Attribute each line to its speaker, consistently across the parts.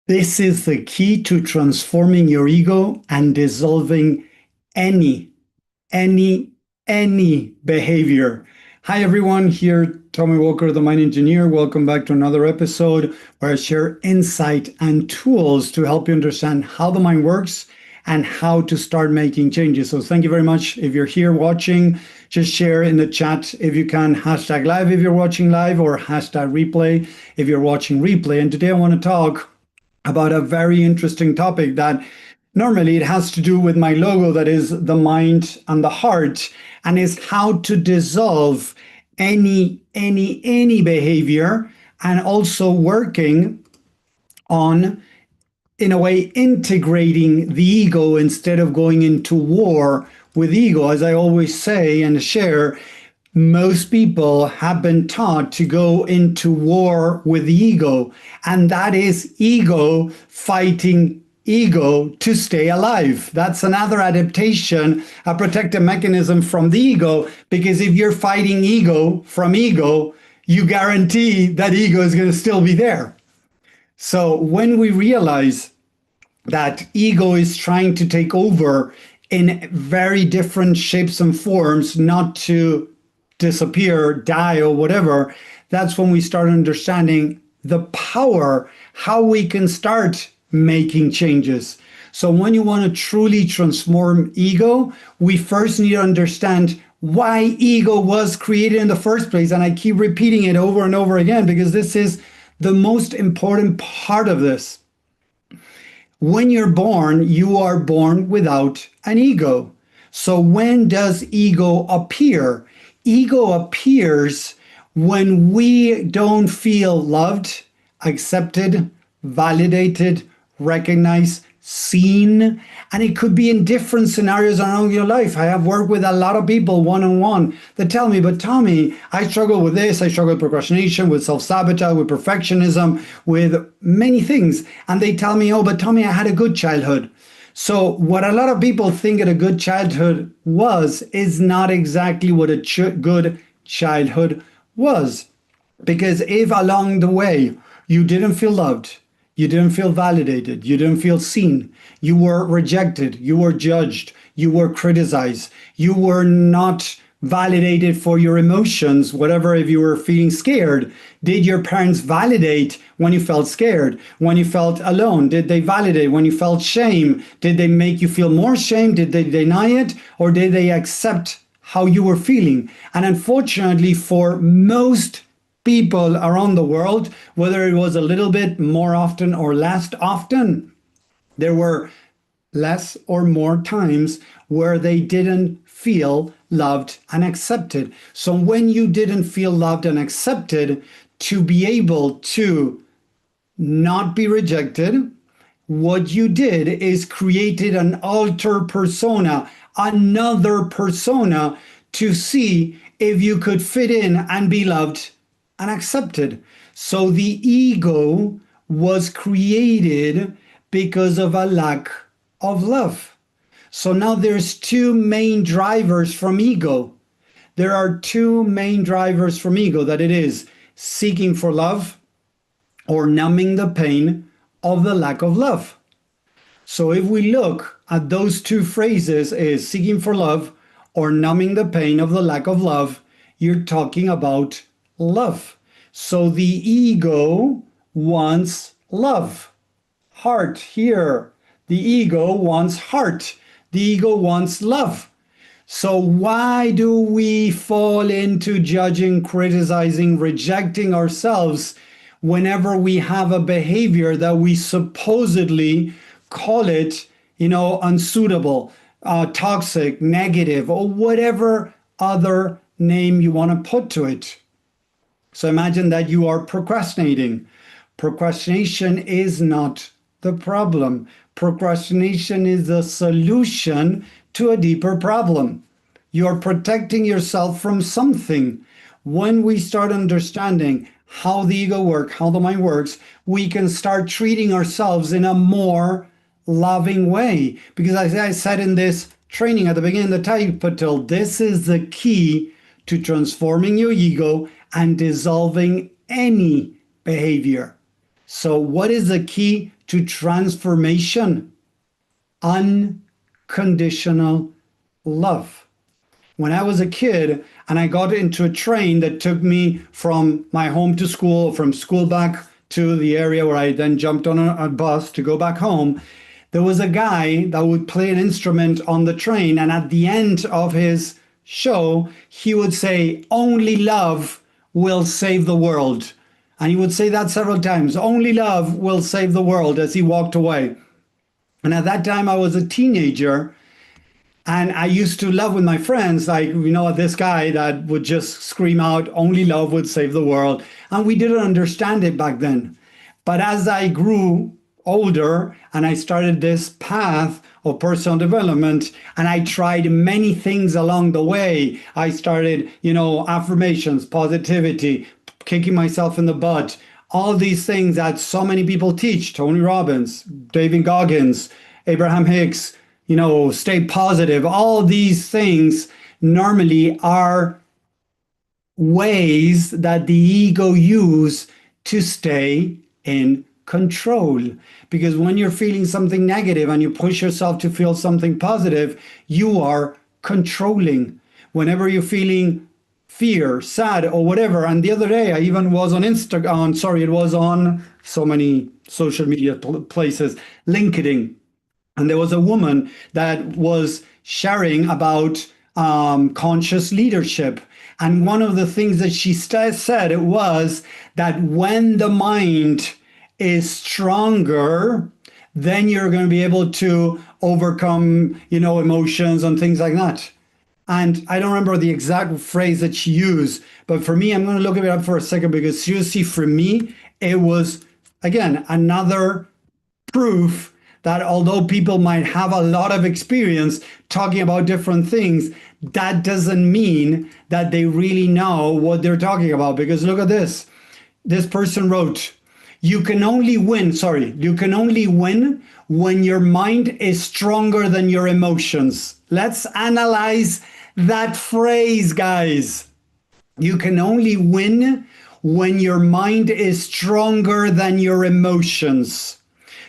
Speaker 1: This is the key to transforming your ego and dissolving any, any, any behavior. Hi, everyone. Here, Tommy Walker, the Mind Engineer. Welcome back to another episode where I share insight and tools to help you understand how the mind works and how to start making changes. So thank you very much. If you're here watching, just share in the chat if you can, hashtag live if you're watching live, or hashtag replay if you're watching replay. And today I want to talk about a very interesting topic that normally it has to do with my logo, that is the mind and the heart, and is how to dissolve any behavior, and also working on, in a way, integrating the ego instead of going into war with ego. As I always say and share, most people have been taught to go into war with the ego, and that is ego fighting ego to stay alive. That's another adaptation, a protective mechanism from the ego, because if you're fighting ego from ego, you guarantee that ego is going to still be there. So when we realize that ego is trying to take over in very different shapes and forms, not to disappear, die, or whatever, that's when we start understanding the power, how we can start making changes. So when you want to truly transform ego, we first need to understand why ego was created in the first place. And I keep repeating it over and over again because this is the most important part of this. When you're born, you are born without an ego. So when does ego appear? Ego appears when we don't feel loved, accepted, validated, recognized, seen. And it could be in different scenarios around your life. I have worked with a lot of people one-on-one that tell me, but Tommy, I struggle with this. I struggle with procrastination, with self-sabotage, with perfectionism, with many things. And they tell me, oh, but Tommy, I had a good childhood. So what a lot of people think that a good childhood was is not exactly what a good childhood was. Because if along the way you didn't feel loved, you didn't feel validated, you didn't feel seen, you were rejected, you were judged, you were criticized, you were not validated for your emotions, whatever. If you were feeling scared, did your parents validate when you felt scared? When you felt alone, did they validate? When you felt shame, did they make you feel more shame? Did they deny it? Or did they accept how you were feeling? And unfortunately, for most people around the world, whether it was a little bit more often or less often, there were less or more times where they didn't feel loved and accepted. So when you didn't feel loved and accepted, to be able to not be rejected, what you did is created an alter persona, another persona, to see if you could fit in and be loved and accepted. So the ego was created because of a lack of love. So now there's two main drivers from ego. There are two main drivers from ego, that it is seeking for love or numbing the pain of the lack of love. So if we look at those two phrases, is seeking for love or numbing the pain of the lack of love, you're talking about love. So the ego wants love. Heart here. The ego wants heart. The ego wants love. So why do we fall into judging, criticizing, rejecting ourselves whenever we have a behavior that we supposedly call it, unsuitable, toxic, negative, or whatever other name you want to put to it? So imagine that you are procrastinating. Procrastination is not the problem. Procrastination is the solution to a deeper problem. You're protecting yourself from something. When we start understanding how the ego works, how the mind works, we can start treating ourselves in a more loving way. Because as I said in this training at the beginning of the title, this is the key to transforming your ego and dissolving any behavior. So, what is the key to transformation? Unconditional love. When I was a kid and I got into a train that took me from my home to school, from school back to the area where I then jumped on a bus to go back home, there was a guy that would play an instrument on the train. And at the end of his show, he would say, "Only love will save the world." And he would say that several times, "Only love will save the world," as he walked away. And at that time, I was a teenager. And I used to love with my friends, like, this guy that would just scream out, "Only love would save the world." And we didn't understand it back then. But as I grew older and I started this path of personal development, and I tried many things along the way, I started, affirmations, positivity, kicking myself in the butt, all these things that so many people teach: Tony Robbins, David Goggins, Abraham Hicks, stay positive. All these things normally are ways that the ego use to stay in control. Because when you're feeling something negative and you push yourself to feel something positive, you are controlling. Whenever you're feeling fear, sad, or whatever. And the other day, I even was on Instagram, it was on so many social media places, LinkedIn. And there was a woman that was sharing about conscious leadership. And one of the things that she said was that when the mind is stronger, then you're going to be able to overcome, emotions and things like that. And I don't remember the exact phrase that she used, but for me, I'm going to look it up for a second, because seriously, for me, it was, again, another proof that although people might have a lot of experience talking about different things, that doesn't mean that they really know what they're talking about. Because look at this. This person wrote, you can only win when your mind is stronger than your emotions. Let's analyze that phrase, guys. You can only win when your mind is stronger than your emotions.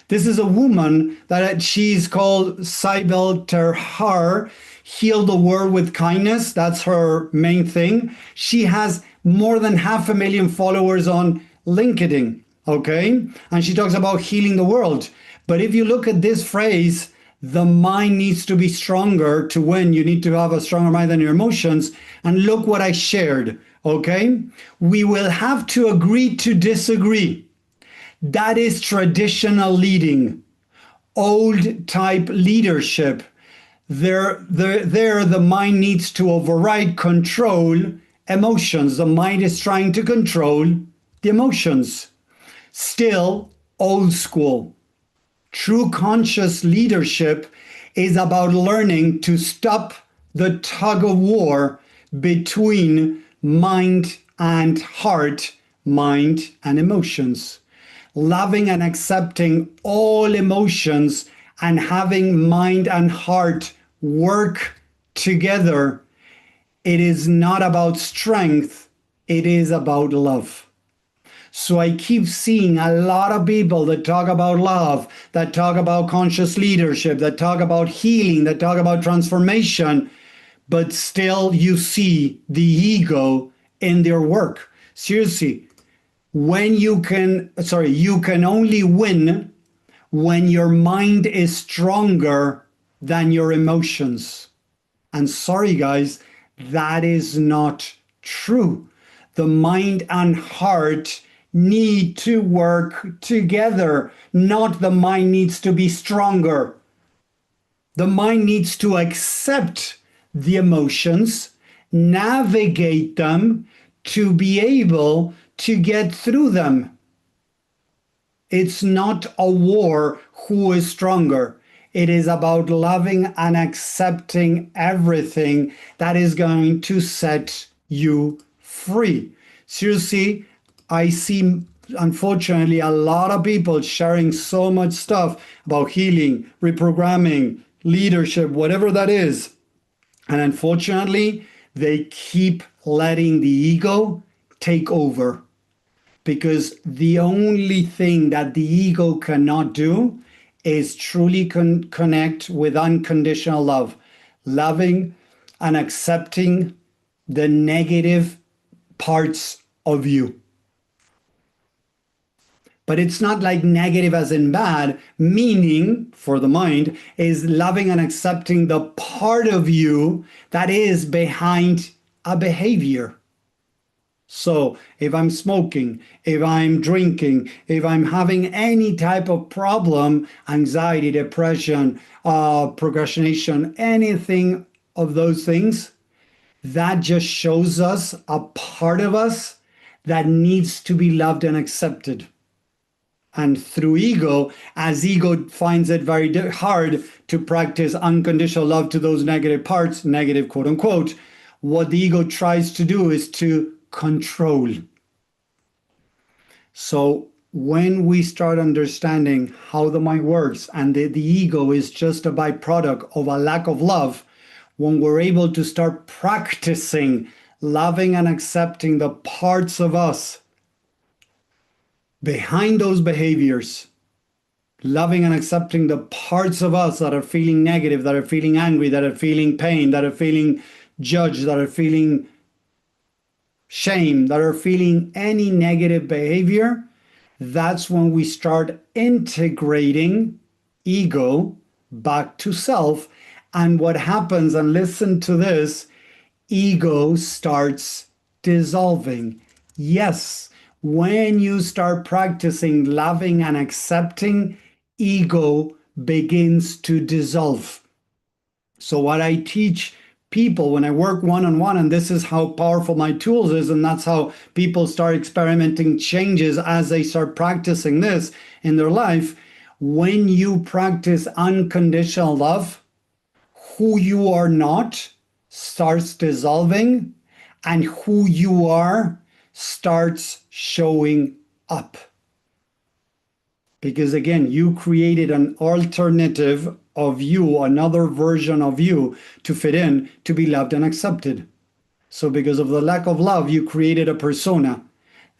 Speaker 1: This is a woman that she's called Cybele Terhar, Heal the World with Kindness. That's her main thing. She has more than 500,000 followers on LinkedIn, okay? And she talks about healing the world. But if you look at this phrase, the mind needs to be stronger to win. You need to have a stronger mind than your emotions. And look what I shared, okay? We will have to agree to disagree. That is traditional leading, old type leadership. There, the mind needs to override, control emotions. The mind is trying to control the emotions. Still old school. True conscious leadership is about learning to stop the tug of war between mind and heart, mind and emotions. Loving and accepting all emotions and having mind and heart work together. It is not about strength, it is about love. So I keep seeing a lot of people that talk about love, that talk about conscious leadership, that talk about healing, that talk about transformation, but still you see the ego in their work. Seriously, you can only win when your mind is stronger than your emotions. And sorry, guys, that is not true. The mind and heart need to work together, not the mind needs to be stronger. The mind needs to accept the emotions, navigate them to be able to get through them. It's not a war who is stronger. It is about loving and accepting everything that is going to set you free. Seriously, I see, unfortunately, a lot of people sharing so much stuff about healing, reprogramming, leadership, whatever that is. And unfortunately, they keep letting the ego take over. because the only thing that the ego cannot do is truly connect with unconditional love, loving and accepting the negative parts of you. But it's not like negative as in bad, meaning for the mind is loving and accepting the part of you that is behind a behavior. So if I'm smoking, if I'm drinking, if I'm having any type of problem, anxiety, depression, procrastination, anything of those things, that just shows us a part of us that needs to be loved and accepted. And through ego, as ego finds it very hard to practice unconditional love to those negative parts, negative quote unquote, what the ego tries to do is to control. So when we start understanding how the mind works and the ego is just a byproduct of a lack of love, when we're able to start practicing loving and accepting the parts of us behind those behaviors, loving and accepting the parts of us that are feeling negative, that are feeling angry, that are feeling pain, that are feeling judged, that are feeling shame, that are feeling any negative behavior, that's when we start integrating ego back to self. And what happens, and listen to this, ego starts dissolving. Yes, when you start practicing loving and accepting, ego begins to dissolve. So what I teach people when I work one-on-one, and this is how powerful my tools is, and that's how people start experimenting changes as they start practicing this in their life. When you practice unconditional love, who you are not starts dissolving, and who you are starts showing up. Because again, you created an alternative of you, another version of you to fit in, to be loved and accepted. So because of the lack of love, you created a persona.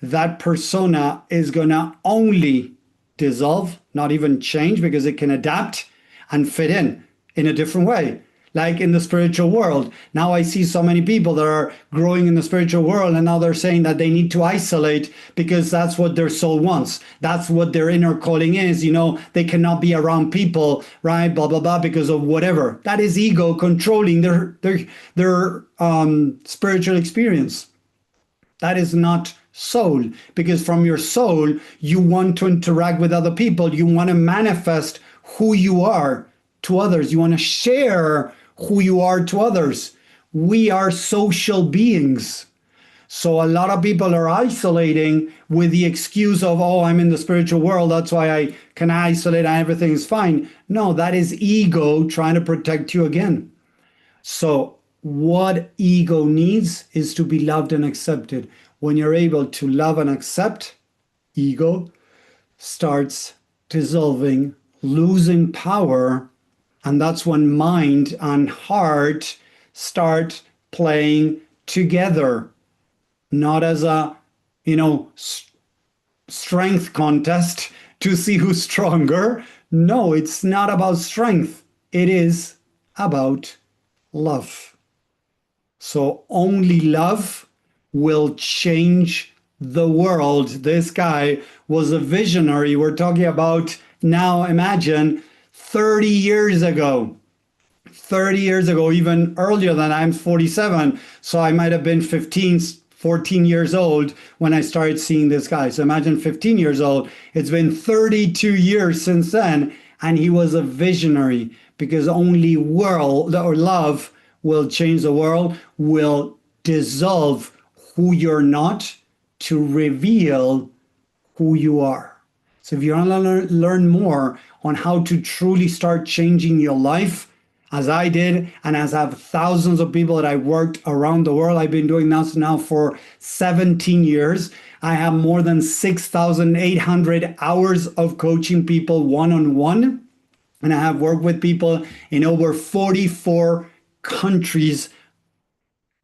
Speaker 1: That persona is going to only dissolve, not even change, because it can adapt and fit in a different way. Like in the spiritual world. Now I see so many people that are growing in the spiritual world, and now they're saying that they need to isolate because that's what their soul wants. That's what their inner calling is. You know, they cannot be around people, right? Blah, blah, blah, because of whatever. That is ego controlling their spiritual experience. That is not soul, because from your soul, you want to interact with other people. You want to manifest who you are to others. You want to share who you are to others. We are social beings. So a lot of people are isolating with the excuse of, oh, I'm in the spiritual world, that's why I can isolate and everything is fine. No, that is ego trying to protect you again. So what ego needs is to be loved and accepted. When you're able to love and accept, ego starts dissolving, losing power. And that's when mind and heart start playing together, not as a, strength contest to see who's stronger. No, it's not about strength. It is about love. So only love will change the world. This guy was a visionary. We're talking about now, imagine 30 years ago, even earlier than I'm 47. So I might have been 15, 14 years old when I started seeing this guy. So imagine 15 years old. It's been 32 years since then. And he was a visionary, because only world or love will change the world, will dissolve who you're not to reveal who you are. So if you want to learn more on how to truly start changing your life, as I did, and as have thousands of people that I worked around the world, I've been doing this now for 17 years. I have more than 6,800 hours of coaching people one-on-one. And I have worked with people in over 44 countries.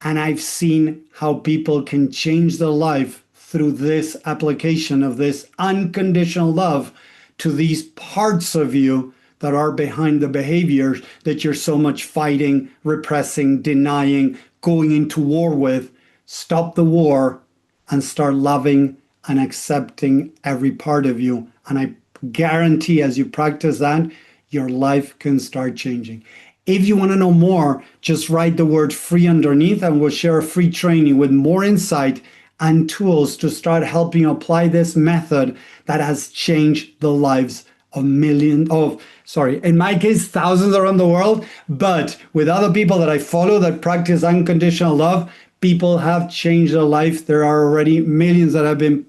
Speaker 1: And I've seen how people can change their life through this application of this unconditional love to these parts of you that are behind the behaviors that you're so much fighting, repressing, denying, going into war with. Stop the war and start loving and accepting every part of you. And I guarantee as you practice that, your life can start changing. If you want to know more, just write the word free underneath and we'll share a free training with more insight and tools to start helping apply this method that has changed the lives of in my case, thousands around the world, but with other people that I follow that practice unconditional love, people have changed their life. There are already millions that have been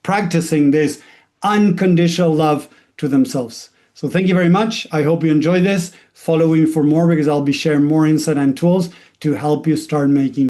Speaker 1: practicing this unconditional love to themselves. So thank you very much. I hope you enjoy this. Follow me for more because I'll be sharing more insight and tools to help you start making